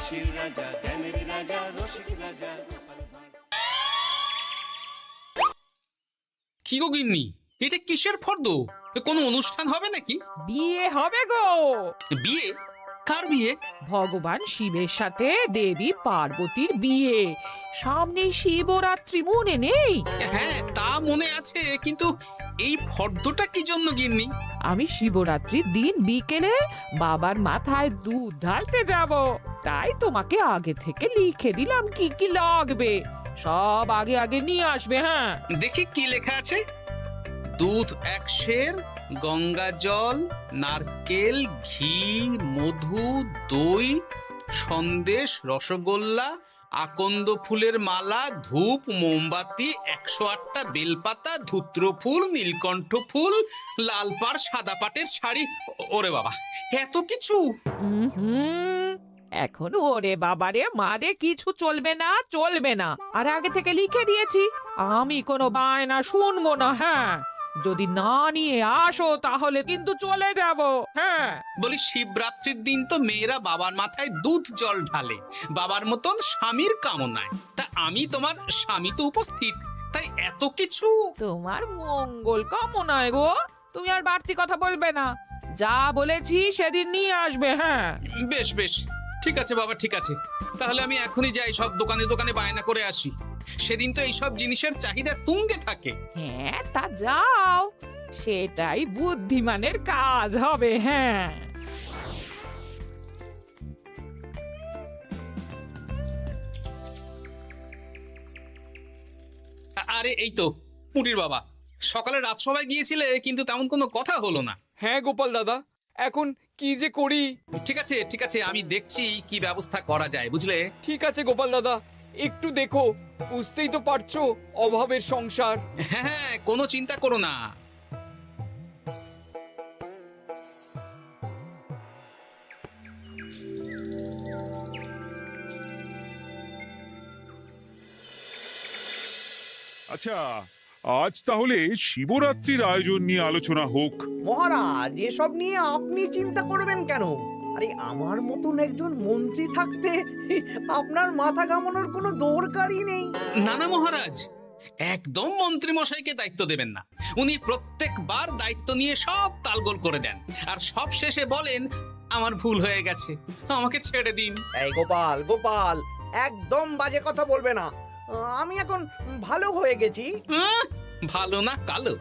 হাসির রাজা, জ্ঞানের রাজা, রসিক রাজা গোপাল ভাঁড়। কি গো গিন্নি, এটা কিসের ফর্দ? কোনো অনুষ্ঠান হবে নাকি? বিয়ে হবে গো। বিয়ে? কার বিয়ে? ভগবান শিবের সাথে দেবী পার্বতীর বিয়ে। সামনে শিবরাত্রি, মনে নেই? হ্যাঁ, তা মনে আছে, কিন্তু এই ফর্দটা কি জন্য গিন্নি? আমি শিবরাত্রির দিন বিকেলে বাবার মাথায় দুধ ঢালতে যাব, তাই তোমাকে আগে থেকে লিখে দিলাম কি কি লাগবে। সব আগে আগে নিয়ে আসবে। হ্যাঁ, দেখি কি লেখা আছে। দুধ 1 সের, গঙ্গা জল, নারকেল, ঘি, মধু, দই, সন্দেশ, রসগোল্লা, আকন্দ ফুলের মালা, ধূপ, মোমবাতি, 108টা বেলপাতা, ধূত্র ফুল, নীলকণ্ঠ ফুল, লাল পাড় সাদা পাটের শাড়ি। ওরে বাবা, এত কিছু! হুম, এখন ওরে বাবারে মারে কিছু চলবে না, চলবে না। আর আগে থেকে লিখে দিয়েছি, আমি কোনো বায়না শুনবো না। হ্যাঁ, যদি না নিয়ে আসো তাহলে কিন্তু চলে যাব। হ্যাঁ, বলি, শিবরাত্রির দিন তো মেয়েরা বাবার মাথায় দুধ জল ঢালে বাবার মতন স্বামীর কামনায়। তা আমি তোমার স্বামী তো উপস্থিত, তাই এত কিছু। তোমার মঙ্গল কামনায় গো। তুমি আর বাড়তি কথা বলবে না, যা বলেছি সেদিন নিয়ে আসবে। হ্যাঁ, বেশ বেশ, ঠিক আছে বাবা, ঠিক আছে। তাহলে আমি এখনই যাই, সব দোকানে দোকানে বায়না করে আসি। সেদিন তো এইসব জিনিসের চাহিদা তুঙ্গে থাকে। হ্যাঁ, তা যাও, সেটাই বুদ্ধিমানের কাজ হবে। হ্যাঁ, আরে এই তো পুটির বাবা, সকালে রাজসভায় গিয়েছিলে কিন্তু তেমন কোনো কথা হলো না। হ্যাঁ গোপাল দাদা, এখন কি যে করি। ঠিক আছে ঠিক আছে, আমি দেখছি কি ব্যবস্থা করা যায়, বুঝলে। ঠিক আছে গোপাল দাদা, একটু দেখো, বুঝতেই তো পারছো অভাবের সংসার। হ্যাঁ হ্যাঁ, কোনো চিন্তা করো না। আচ্ছা, আজ তাহলে শিবরাত্রির আয়োজন নিয়ে আলোচনা হোক। মহারাজ, এসব নিয়ে আপনি চিন্তা করবেন কেন? আরে আমার মতন একজন মন্ত্রী থাকতে আপনার মাথা ঘামানোর কোনো দরকারই নেই। না না মহারাজ, একদম মন্ত্রী মশাইকে দায়িত্ব দেবেন না। উনি প্রত্যেকবার দায়িত্ব নিয়ে সব তালগোল করে দেন, আর সব শেষে বলেন আমার ভুল হয়ে গেছে, আমাকে ছেড়ে দিন। এই গোপাল, গোপাল, একদম বাজে কথা বলবে না। আমি এখন ভালো হয়ে গেছি। ভালো না কালো?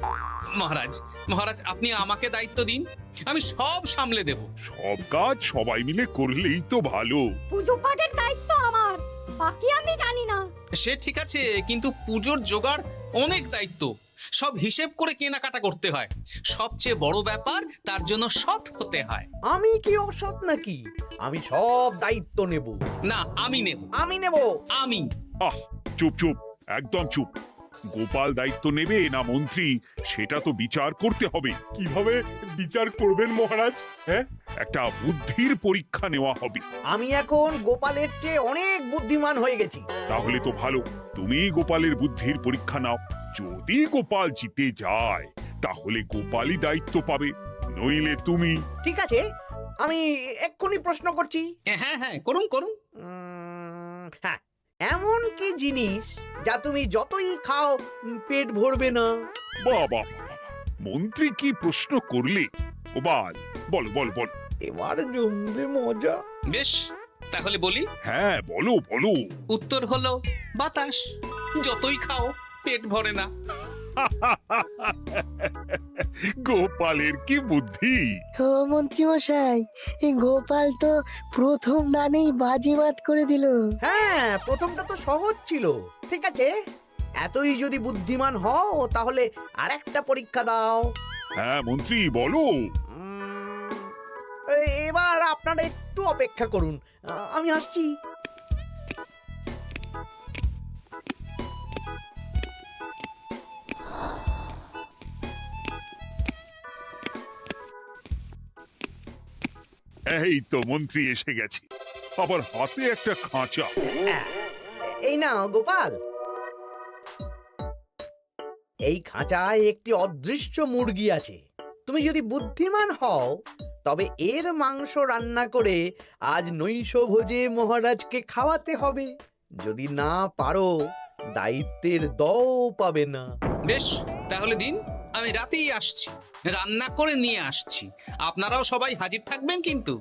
মহারাজ মহারাজ, আপনি আমাকে দায়িত্ব দিন, আমি সব সামলে দেব। সব কাজ সবাই মিলে করলেই তো ভালো। পুজো পাঠের দায়িত্ব আমার, বাকি আমি জানি না। সে ঠিক আছে, কিন্তু পুজোর জোগাড় অনেক দায়িত্ব, সব হিসেব করে কেনাকাটা করতে হয়। সবচেয়ে বড় ব্যাপার, তার জন্য সৎ হতে হয়। আমি কি অসৎ নাকি? আমি সব দায়িত্ব নেব। না, আমি নেব। আমি নেব। আমি। আহ, চুপ চুপ, একদম চুপ। গোপাল দায়িত্ব নেবে না মন্ত্রী, সেটা তো বিচার করতে হবে। কিভাবে বিচার করবেন মহারাজ? হ্যাঁ, একটা বুদ্ধির পরীক্ষা নেওয়া হবে। আমি এখন গোপালের চেয়ে অনেক বুদ্ধিমান হয়ে গেছি। তাহলে তো ভালো, তুমি গোপালের বুদ্ধির পরীক্ষা নাও। যদি গোপাল জিতে যায় তাহলে গোপালই দায়িত্ব পাবে, নইলে তুমি। ঠিক আছে, আমি এক্ষুনি প্রশ্ন করছি। হ্যাঁ হ্যাঁ, করুন করুন। হ্যাঁ, এমন কি জিনিস যা তুমি যতই খাও পেট ভরবে না? বাবা, মন্ত্রী কি প্রশ্ন করলে! গোপাল, বলো বলো বলো। এবার জমবে মজা। বেশ, তাহলে বলি। হ্যাঁ, বলো বলো। উত্তর হলো বাতাস। যতই খাও পেট ভরে না। গোপালের কি বুদ্ধি! ও মন্ত্রী মশাই, এই গোপাল তো প্রথম দানেই বাজিমাত করে দিল। হ্যাঁ, প্রথমটা তো সহজ ছিল। ঠিক আছে, এতই যদি বুদ্ধিমান হও তাহলে আরেকটা পরীক্ষা দাও। হ্যাঁ মন্ত্রী, বলো। এবার আপনারা একটু অপেক্ষা করুন, আমি আসছি। এই তো মন্ত্রী এসে গেছে, আবার হাতে একটা খাঁচা। এই নাও গোপাল, এই খাঁচায় একটি অদৃশ্য মুরগি আছে। তুমি যদি বুদ্ধিমান হও তবে এর মাংস রান্না করে আজ নৈশ ভোজে মহারাজকে খাওয়াতে হবে। যদি না পারো দায়িত্বের দও পাবে না। বেশ, তাহলে দিন, আমি রাতেই আসছি, রান্না করে নিয়ে আসছি। আপনারাও সবাই হাজির থাকবেন কিন্তু।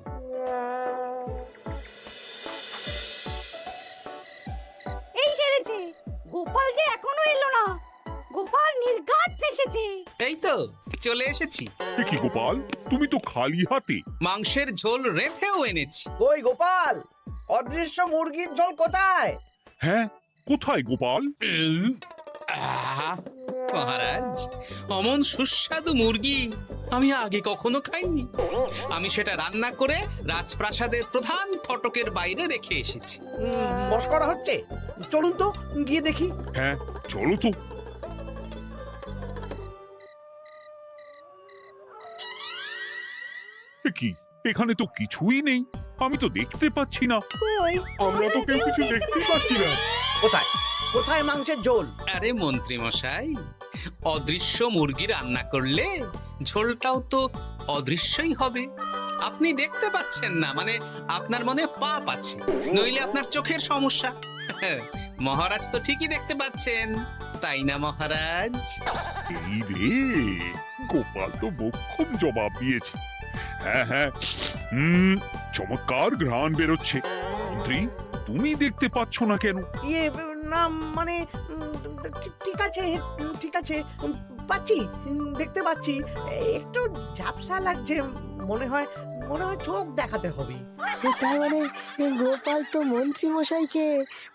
এই সেরেছে, গোপাল যে এখনো এলো না। গোপাল নির্ঘাত ফেসেছে। এই তো চলে এসেছি। এ কি গোপাল, তুমি তো খালি হাতে। মাংসের ঝোল রেঁধেও এনেছি। কই গোপাল, অদৃশ্য মুরগির ঝোল কোথায়? হ্যাঁ, কোথায় গোপাল? আহ, মহারাজ, অমন সুস্বাদু মুরগি আমি আগে কখনো খাইনি। আমি সেটা রান্না করে রাজপ্রাসাদের প্রধান ফটকের বাইরে রেখে এসেছি। মস্করা হচ্ছে? চলুন তো গিয়ে দেখি। হ্যাঁ, চলো তো। এ কি, এখানে তো কিছুই নেই, আমি তো দেখতে পাচ্ছি না। কই, আমরা তো কেউ কিছু দেখতেই পাচ্ছি না। কোথায় কোথায় মাংসের ঝোল? আরে মন্ত্রী মশাই, অদৃশ্য মুরগি রান্না করলে ঝোলটাও তো অদৃশ্যই হবে। আপনি দেখতে পাচ্ছেন না, মানে আপনার মনে পাপ আছে, নইলে আপনার চোখের সমস্যা। মহারাজ তো ঠিকই দেখতে পাচ্ছেন, তাই না মহারাজ? এই রে, গোপাল তো মোক্ষম জবাব দিয়েছে। হ্যাঁ হ্যাঁ, চমৎকার ঘ্রাণ বেরোচ্ছে। মন্ত্রী, তুমি দেখতে পাচ্ছ না কেন? ইয়ে না, মানে ঠিক আছে ঠিক আছে, পাচ্ছি, দেখতে পাচ্ছি। একটু ঝাপসা লাগছে, মনে হয় চোখ দেখাতে হবে। তার মানে গোপাল তো মন্ত্রী মশাইকে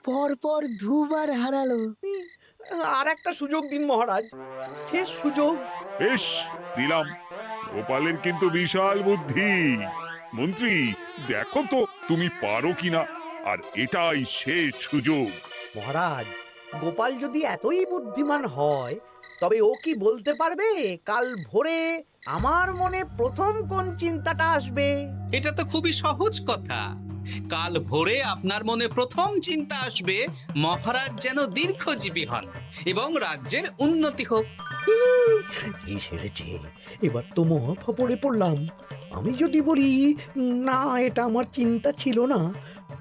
পর পর দুবার হারালো। আর একটা সুযোগ দিন মহারাজ, শেষ সুযোগ। বেশ, দিলাম। গোপালের কিন্তু বিশাল বুদ্ধি। মন্ত্রী, দেখো তো তুমি পারো কিনা, আর এটাই শেষ সুযোগ। মহারাজ, গোপাল যদি এতই বুদ্ধিমান হয়, তবে ও কি বলতে পারবে কাল ভোরে আমার মনে প্রথম কোন চিন্তাটা আসবে? এটা তো খুবই সহজ কথা। কাল ভোরে আপনার মনে প্রথম চিন্তা আসবে মহারাজ যেন দীর্ঘজীবী হন এবং রাজ্যের উন্নতি হোক। এই সেরেছে, এবার তো মহা ফাপড়ে পড়লাম। আমি যদি বলি না, এটা আমার চিন্তা ছিল না,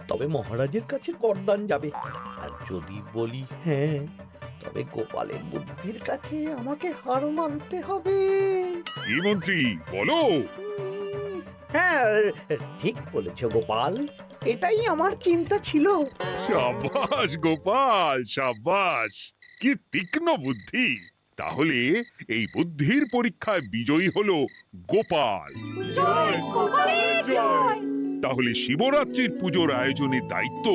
তবে মহারাজের কাছে করদান যাবে। আর যদি বলি হ্যাঁ, তবে গোপালের বুদ্ধির কাছে আমাকে হার মানতে হবে। কি মন্ত্রী, বলো। হ্যাঁ, ঠিক বলেছ গোপাল, এটাই আমার চিন্তা ছিল। সাবাস গোপাল, সাবাস, কি তীক্ষ্ণ বুদ্ধি। তাহলে এই বুদ্ধির পরীক্ষায় বিজয়ী হলো গোপাল। জয় গোপালের জয়। তাহলে শিবরাত্রির পুজোর আয়োজনের দায়িত্ব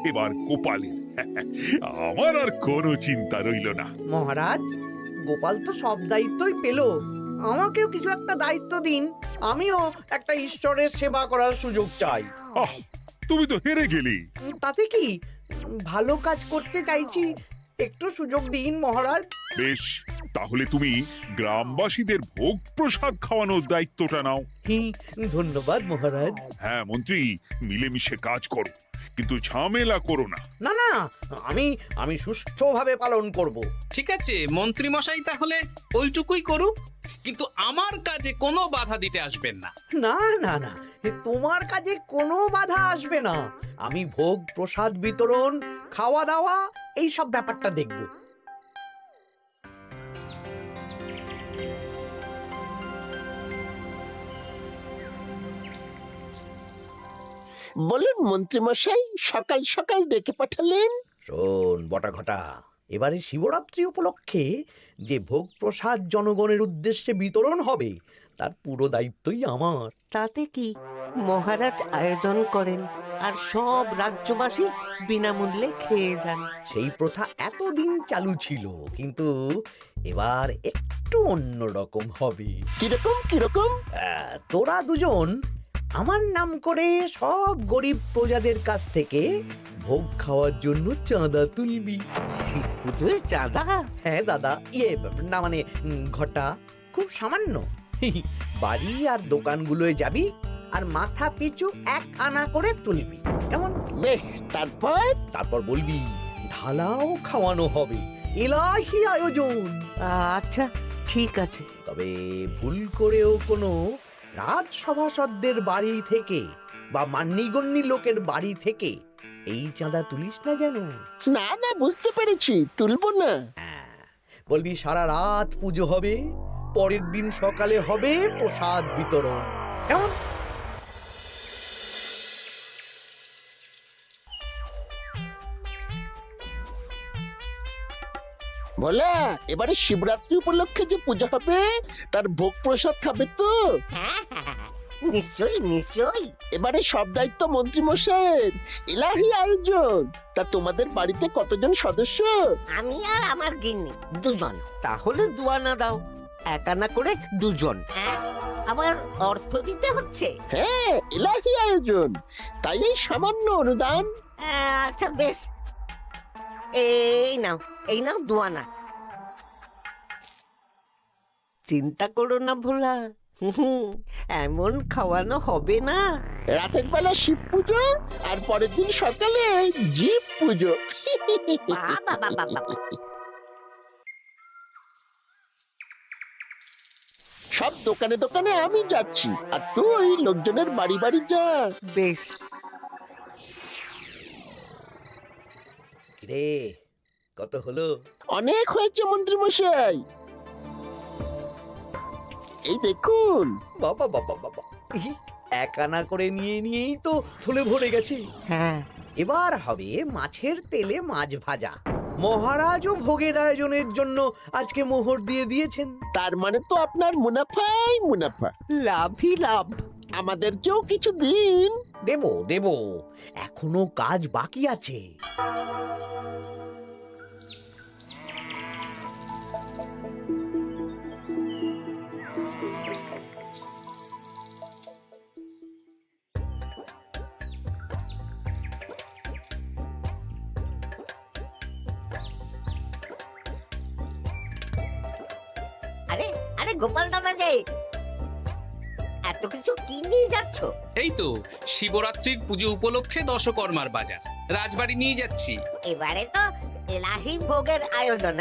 এবার গোপালের। আমার আর কোনো চিন্তা রইল না। মহারাজ, গোপাল তো সব দায়িত্বই পেল, আমাকেও কিছু একটা দায়িত্ব দিন। আমিও একটা ঈশ্বরের সেবা করার সুযোগ চাই। আহ, তুমি তো হেরে গেলে। তাতে কি, ভালো কাজ করতে চাইছি, একটু সুযোগ দিন মহারাজ। বেশ, তাহলে তুমি গ্রামবাসীদের ভোগ প্রসাদ খাওয়ানোর দায়িত্বটা নাও। ধন্যবাদ মহারাজ। হ্যাঁ মন্ত্রী, মিলেমিশে কাজ করো, কিন্তু ঝামেলা করো না। না না, আমি সুষ্ঠুভাবে পালন করব। ঠিক আছে মন্ত্রী মশাই, তাহলে ওইটুকুই করুক, কিন্তু আমার কাজে কোনো বাধা দিতে আসবেন না। না না না, তোমার কাজে কোনো বাধা আসবে না। আমি ভোগ প্রসাদ বিতরণ, খাওয়া দাওয়া, এই সব ব্যাপারটা দেখব। বলুন মন্ত্রীমশাই, সকাল সকাল ডেকে পাঠালেন। শোন বটা ঘটা, এবারে শিবরাত্রি উপলক্ষে যে ভোগ প্রসাদ জনগণের উদ্দেশ্যে বিতরণ হবে, তার পুরো দায়িত্বই আমার। তাতে কি, মহারাজ আয়োজন করেন আর সব রাজ্যবাসী বিনামূল্যে খেয়ে যান। সেই প্রথা এতদিন চালু ছিল, কিন্তু এবার একটু অন্যরকম হবে। কিরকম কিরকম? তোরা দুজন আমার নাম করে সব গরিব প্রজাদের কাছ থেকে ভোগ খাওয়ার জন্য চাঁদা তুলবি। শিব পুজোয় চাঁদা? হ্যাঁ দাদা, না মানে ঘটা, খুব সামান্য। বাড়ি আর দোকানগুলোয় যাবি আর মাথা পিছু 1 আনা করে তুলবি, কেমন? বেশ, তারপর বলবি ঢালাও খাওয়ানো হবে, এলাহি আয়োজন। আচ্ছা ঠিক আছে। তবে ভুল করেও কোনো রাজসভাসদদের বাড়ি থেকে বা মান্যিগণ্যি লোকের বাড়ি থেকে এই চাঁদা তুলিস না যেন। না না, বুঝতে পেরেছি, তুলবো না। হ্যাঁ, বলবি সারা রাত পুজো হবে, পরের দিন সকালে হবে প্রসাদ বিতরণ। কেমন? বলা, এবারে শিবরাত্রি উপলক্ষে যে পূজা হবে তার ভোগ প্রসাদ খাবে তো? হ্যাঁ, নিশ্চয়ই নিশ্চয়ই। এবারে সব দায়িত্ব মন্ত্রী মশাইয়ের, এলাহি আয়োজন। তা তোমাদের বাড়িতে কতজন সদস্য? আমি আর আমার গিন্নি দুজন। তাহলে দুয়ানা দাও, এক আনা করে দুজন। আবার অর্থ দিতে হচ্ছে? হ্যাঁ, এলাহি আয়োজন, তাই এই সামান্য অনুদান। আচ্ছা বেশ, এই নাও দুয়ানা। চিন্তা করো না ভোলা, এমন খাওয়ানো হবে না। রাতের বেলা শিব পুজো আর পরের দিন সকালে জীব পুজো। সব দোকানে দোকানে আমি যাচ্ছি, আর তুই লোকজনের বাড়ি বাড়ি যা। বেশ। রে, কত হলো? অনেক হয়েছে মন্ত্রী মশাই, এই দেখুন। বাবা বাবা বাবা, এক আনা করে নিয়েই তো থলে ভরে গেছে। হ্যাঁ, এবার হবে মাছের তেলে মাছ ভাজা। মহারাজও ভোগের আয়োজনের জন্য আজকে মোহর দিয়ে দিয়েছেন। তার মানে তো আপনার মুনাফাই মুনাফা, লাভই লাভ। আমাদেরকেও কিছু দিন। দেব দেব, এখনো কাজ বাকি আছে। আরে আরে গোপাল দাদা যে এত কিছু কি নিয়ে যাচ্ছ? এই তো শিবরাত্রির পুজো উপলক্ষে দশকর্মার বাজার রাজবাড়ি নিয়ে যাচ্ছি। এবারে তো এলাহি ভোগের আয়োজন।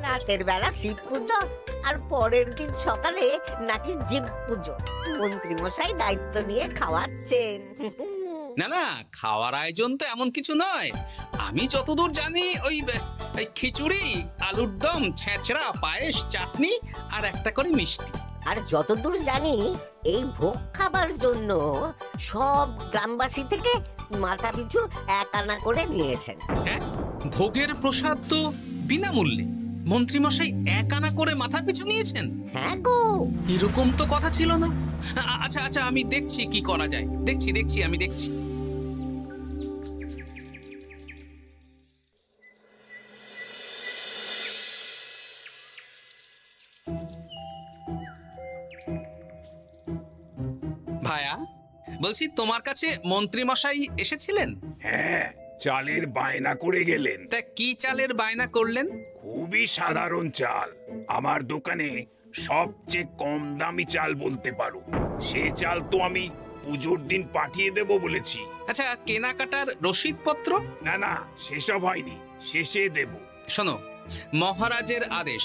রাতের বেলা শিব পুজো আর পরের দিন সকালে নাকি জীব পুজো। মন্ত্রী মশাই দায়িত্ব নিয়ে খাওয়াচ্ছেন। না না, খাওয়ার আয়োজন তো এমন কিছু নয়। আমি যতদূর জানি ওই খিচুড়ি, আলুর দম, ছেঁচড়া, পায়েস, চাটনি আর একটা করে মিষ্টি। আর যতদূর জানি এই ভোগ খাবার জন্য সব গ্রামবাসী থেকে মাথা পিছু এক আনা করে নিয়েছেন। হ্যাঁ, ভোগের প্রসাদ তো বিনামূল্যে। মন্ত্রীমশাই এক আনা করে মাথা পিছু নিয়েছেন? হ্যাঁ গো, এরকম তো কথা ছিল না। আচ্ছা আচ্ছা, আমি দেখছি কি করা যায়। দেখছি আমি দেখছি। ভায়া, বলছি তোমার কাছে মন্ত্রীমশাই এসেছিলেন? হ্যাঁ, চালের বায়না করে গেলেন। তা কি চালের বায়না করলেন? খুবই সাধারণ চাল, আমার দোকানে সবচেয়ে কম দামি চাল বলতে পারো। সে চাল তো আমি পুজোর দিন পাঠিয়ে দেব বলেছি। আচ্ছা, কেনাকাটার রসিদপত্র? না না, সেসব হয়নি, শেষে দেব। শোনো, মহারাজের আদেশ,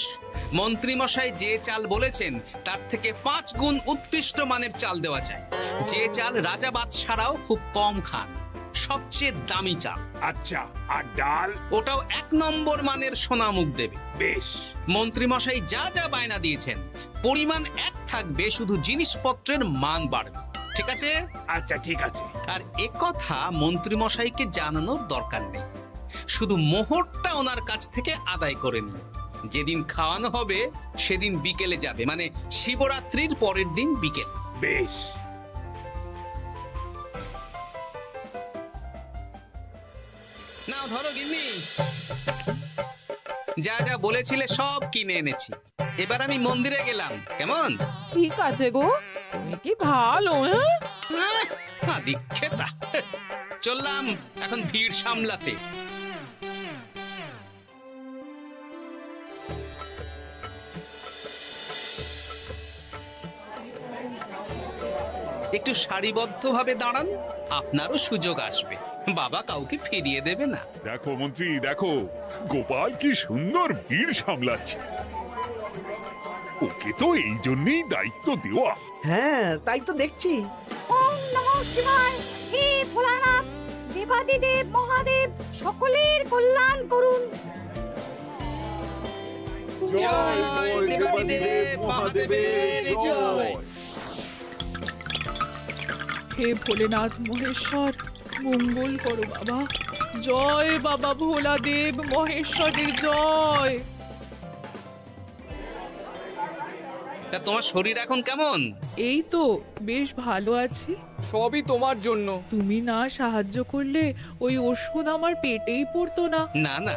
মন্ত্রীমশাই যে চাল বলেছেন তার থেকে 5 গুণ উৎকৃষ্ট মানের চাল দেওয়া চাই। যে চাল রাজা বাদশারাও খুব কম খান, সবচেয়ে দামি চাল। আচ্ছা, আর ডাল? ওটাও 1 নম্বর মানের সোনামুখ দেবে। বেশ। মন্ত্রীমশাই যা যা বায়না দিয়েছেন পরিমাণ এক থাকবে, শুধু জিনিসপত্রের মান বাড়বে। ঠিক আছে? আচ্ছা ঠিক আছে। আর একথা মন্ত্রীমশাইকে জানানোর দরকার নেই, শুধু মোহরটা ওনার কাছ থেকে আদায় করে নিন। যেদিন খাওয়ানো হবে সেদিন বিকেলে যাবে, মানে শিবরাত্রির পরের দিন বিকেল। বেশ। নাও ধরো গিন্নি, যা যা বলেছিলে সব কিনে এনেছি। এবার আমি মন্দিরে গেলাম, কেমন? ঠিক আছে গো, তুমি কি ভালো। দীক্ষেতা, চললাম এখন ভিড় সামলাতে। একটু সারিবদ্ধভাবে দাঁড়ান, আপনারও সুযোগ আসবে। বাবা কাউকে ফিরিয়ে দেবে না। দেখো মন্ত্রী, দেখো গোপাল কি সুন্দর ভিড় সামলাচ্ছে। ওকে তো এই জন্যই দায়িত্ব দেওয়া। হ্যাঁ তাই তো দেখছি। ওম নমঃ শিবায়। হে ভোলানাথ, দেবাদিদেব মহাদেব সকলের কল্যাণ করুন। জয় দেবাদিদেব মহাদেবের জয়। হে ভোলেনাথ মহেশ্বর, মঙ্গল করো বাবা। জয় বাবা ভোলাদেব মহেশ্বরের জয়। তা তোমার শরীর এখন কেমন? এই তো বেশ ভালো আছি। সবই তোমার জন্য। তুমি না সাহায্য করলে ওই ওষুধ আমার পেটেই পড়তো না। না না,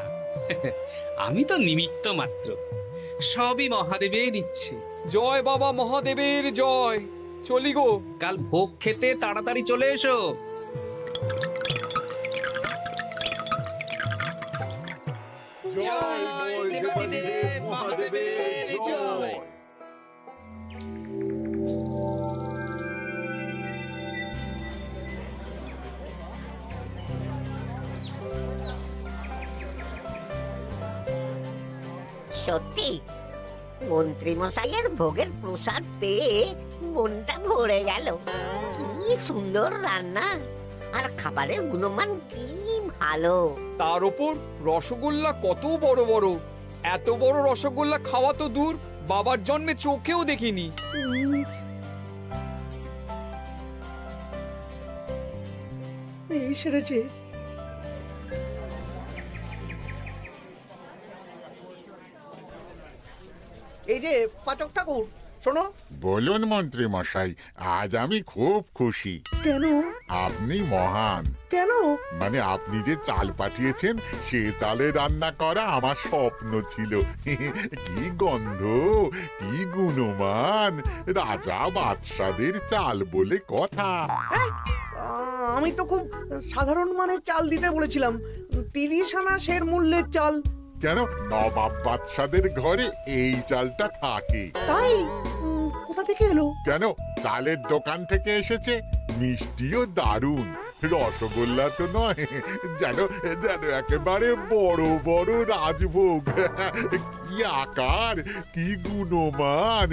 আমি তো নিমিত্ত মাত্র, সবই মহাদেবের ইচ্ছে। জয় বাবা মহাদেবের জয়। চলি গো। কাল ভোগ খেতে তাড়াতাড়ি চলে এসো। জয় দেবাদিদেব মহাদেবের জয়। সত্যি মন্ত্রী মশাইয়ের ভোগের প্রসাদ পেয়ে মনটা ভরে গেল। কি সুন্দর রান্না, আর খাবারের গুণমান কি ভালো। তার উপর রসগোল্লা কত বড় বড়। এত বড় রসগোল্লা খাওয়া তো দূর, বাবার জন্মে চোখেও দেখিনি। এই সেরেছে। এই যে পাচক ঠাকুর, শোনো। বলুন মন্ত্রী মশাই, আজ আমি খুব খুশি। কেন? আপনি মহান। কেন? মানে আপনি যে চাল পাঠিয়েছেন সে চালে রান্না করা আমার স্বপ্ন ছিল। কি গন্ধ, কি গুণমান, রাজা বাদশাদের চাল বলে কথা। আমি তো খুব সাধারণ মানের চাল দিতে বলেছিলাম, 30 আনা সের মূল্যের চাল। কেন, নবাব বাদশাদের ঘরে এই চালটা থাকে। তাই? কোথা থেকে এলো? কেন, চালের দোকান থেকে এসেছে। মিষ্টিও দারুণ, রসগোল্লা তো নয়, যেন যেন একেবারে বড় বড় রাজভোগ। কি আকার, কি গুণমান,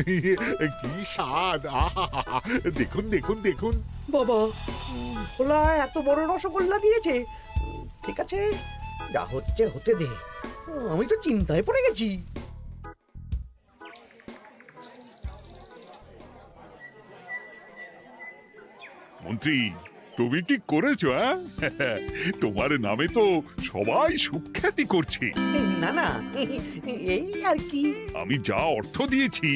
কি স্বাদ। আহা, দেখুন দেখুন দেখুন। বাবা, ভোলা এত বড় রসগোল্লা দিয়েছে। ঠিক আছে, যা হচ্ছে হতে দে। আমি তো চিন্তায় পড়ে গেছি। মন্ত্রী, তুমি ঠিক করেছো। তোমার নামে তো সবাই সুখ্যাতি করছে। না না, এই আর কি। আমি যা অর্থ দিয়েছি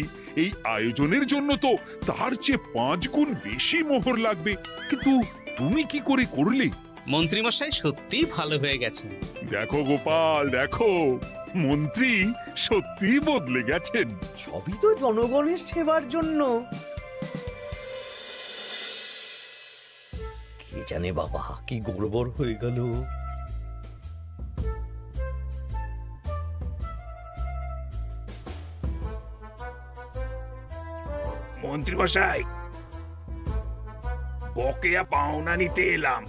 এই আয়োজনের জন্য তো তার চেয়ে 5 গুণ বেশি মোহর লাগবে, কিন্তু তুমি কি করে করলে? মন্ত্রীমশাই সত্যিই ভালো হয়ে গেছেন। দেখো গোপাল, দেখো মন্ত্রী সত্যি বদলে গেছেন। সবই তো জনগণের সেবার জন্য। কে জানে বাবা, কি গড়বড় হয়ে গেল। মন্ত্রী মশাই, বকেয়া পাওনা নিতে এলাম।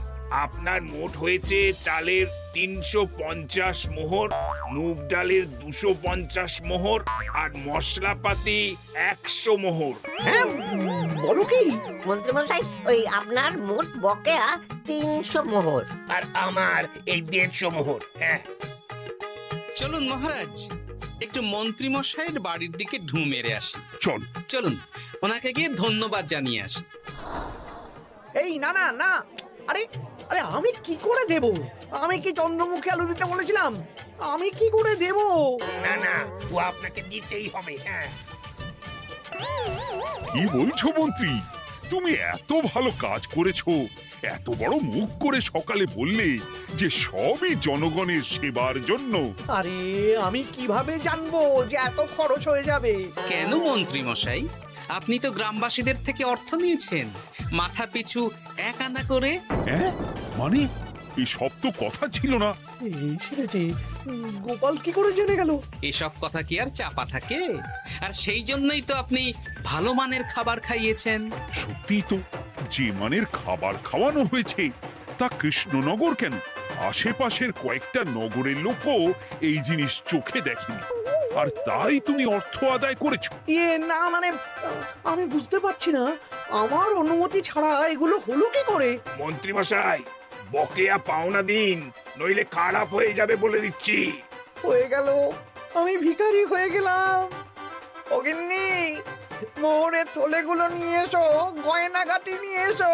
আপনার মোট হয়েছে চালের 350 মোহর, মুগ ডালের 250 মোহর, আর মশলাপাতি 100 মোহর। হ্যাঁ, বলো কি? মন্ত্রী মশাই, ওই আপনার মোট বকেয়া 300 মোহর। আর আমার এই 150 মোহর। হ্যাঁ, চলুন মহারাজ, একটু মন্ত্রীমশাইয়ের বাড়ির দিকে ঢু মেরে আসি। চল। চলুন, ওনাকে গিয়ে ধন্যবাদ জানিয়ে আসি। এই না না না, আরে আরে আমি কি করে দেব? আমি কি চন্দ্রমুখী আলু দিতে বলেছিলাম? আমি কি করে দেব? না না, ও আপনাকে দিতেই হবে। হ্যাঁ, কি বলছো মন্ত্রী? তুমি এত ভালো কাজ করেছো, এত বড় মুখ করে সকালে বললে যে সবই জনগণের সেবার জন্য। আরে আমি কিভাবে জানবো যে এত খরচ হয়ে যাবে? কেন মন্ত্রীমশাই, আপনি তো গ্রামবাসীদের থেকে অর্থ নিয়েছেন, মাথা পিছু 1 আনা করে। মানে এই সব তো কথা ছিল না। এই সেরেছে, গোপাল কি করে জেনে গেল? এসব কথা কি আর চাপা থাকে? আর সেই জন্যই তো আপনি ভালো মানের খাবার খাইয়েছেন। সত্যি তো, যে মানের খাবার খাওয়ানো হয়েছে তা কৃষ্ণনগর কেন, আশেপাশের কয়েকটা নগরের লোকও এই জিনিস চোখে দেখেনি। আর তাই তুমি অর্থ আদায় করেছো। ইয়ে না মানে আমি বুঝতে পারছি না আমার অনুমতি ছাড়া এগুলো হলো কি করে? মন্ত্রী মশাই বকেয়া পাওনা দিন, নইলে খারাপ হয়ে যাবে বলে দিচ্ছি। হয়ে গেল, আমি ভিখারি হয়ে গেলাম। অগিন্নি, মোহরের থলেগুলো নিয়ে এসো, গয়নাগাটি নিয়ে এসো।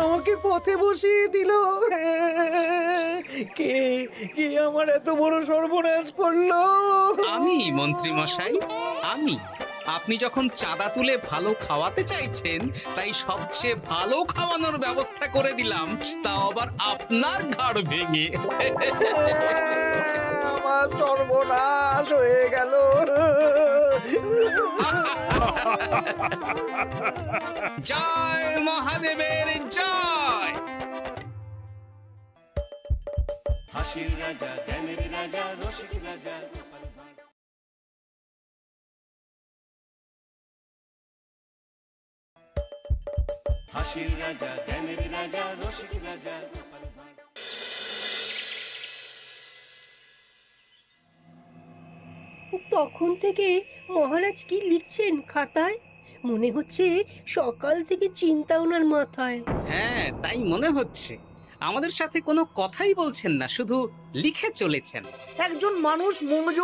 আমাকে পথে বসিয়ে দিল। কে কে আমার এত বড় সর্বনাশ করলো? আমি মন্ত্রী মশাই, আমি। আপনি যখন চাঁদা তুলে ভালো খাওয়াতে চাইছেন, তাই সবচেয়ে ভালো খাওয়ানোর ব্যবস্থা করে দিলাম, তাও আবার আপনার ঘাড় ভেঙে। আমার সর্বনাশ হয়ে গেল। জয় মহাদেবের জয়। হাসির রাজা জ্ঞানের রাজা রসিক রাজা গোপাল ভাঁড়। হাসির রাজা জ্ঞানের রাজা রসিক রাজা গোপাল ভাঁড়। তখন থেকে মহারাজ কি লিখছেন খাতায়? মনে হচ্ছে সকাল থেকে চিন্তা ওনার মাথায়। হ্যাঁ, তাই মনে হচ্ছে। আমাদের সাথে কোনো কথাই বলছেন না, শুধু লিখে চলেছেন। একজন মানুষ মনোযোগ